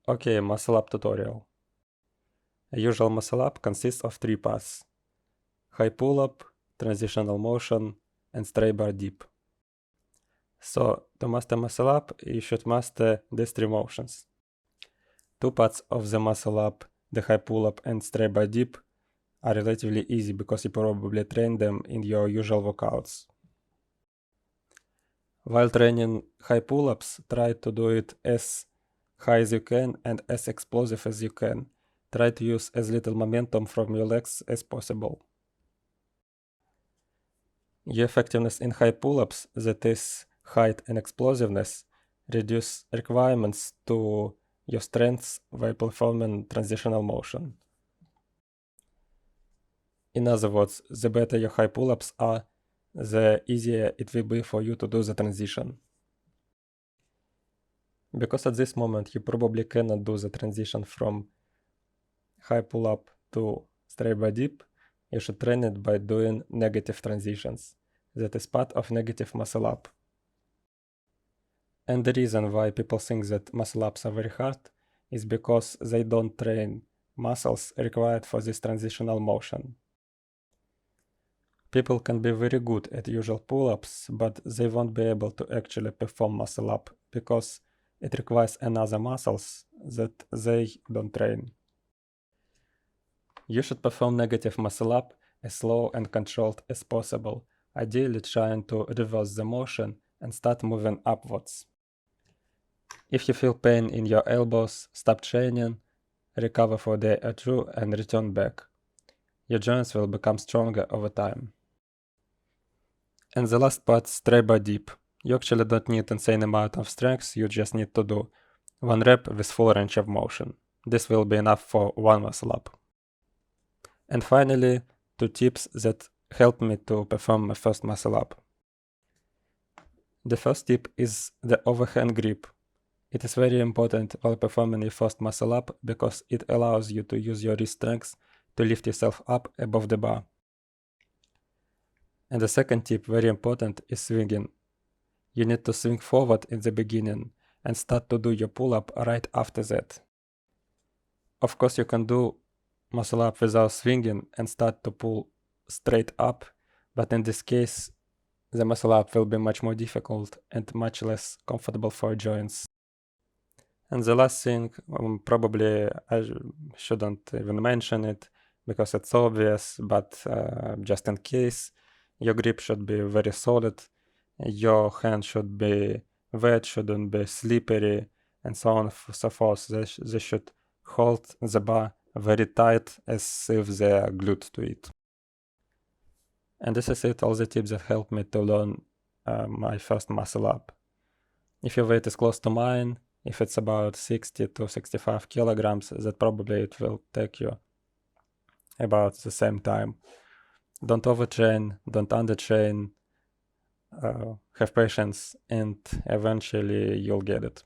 Okay, muscle up tutorial. A usual muscle up consists of three paths: high pull-up, transitional motion, and straight bar dip. So, to master muscle up, you should master these three motions. Two parts of the muscle up, the high pull-up and straight bar dip, are relatively easy because you probably train them in your usual workouts. While training high pull-ups, try to do it as high as you can and as explosive as you can. Try to use as little momentum from your legs as possible. Your effectiveness in high pull-ups, that is, height and explosiveness, reduce requirements to your strengths while performing transitional motion. In other words, the better your high pull-ups are, the easier it will be for you to do the transition. Because at this moment you probably cannot do the transition from high pull-up to straight bar dip, you should train it by doing negative transitions. That is part of negative muscle up. And the reason why people think that muscle ups are very hard is because they don't train muscles required for this transitional motion. People can be very good at usual pull-ups, but they won't be able to actually perform muscle up because it requires another muscles that they don't train. You should perform negative muscle up as slow and controlled as possible, ideally trying to reverse the motion and start moving upwards. If you feel pain in your elbows, stop training, recover for a day or two and return back. Your joints will become stronger over time. And the last part, straight bar dip. You actually don't need insane amount of strength, you just need to do one rep with full range of motion. This will be enough for one muscle up. And finally, two tips that helped me to perform my first muscle up. The first tip is the overhand grip. It is very important while performing your first muscle up because it allows you to use your wrist strength to lift yourself up above the bar. And the second tip, very important, is swinging. You need to swing forward in the beginning and start to do your pull-up right after that. Of course, you can do muscle up without swinging and start to pull straight up, but in this case, the muscle up will be much more difficult and much less comfortable for joints. And the last thing, probably I shouldn't even mention it because it's obvious, but just in case, your grip should be very solid, your hand should be wet, shouldn't be slippery, and so on and so forth. They should hold the bar very tight as if they are glued to it. And this is it, all the tips that helped me to learn my first muscle up. If your weight is close to mine, if it's about 60 to 65 kilograms, that probably it will take you about the same time. Don't overtrain, don't undertrain, have patience, and eventually you'll get it.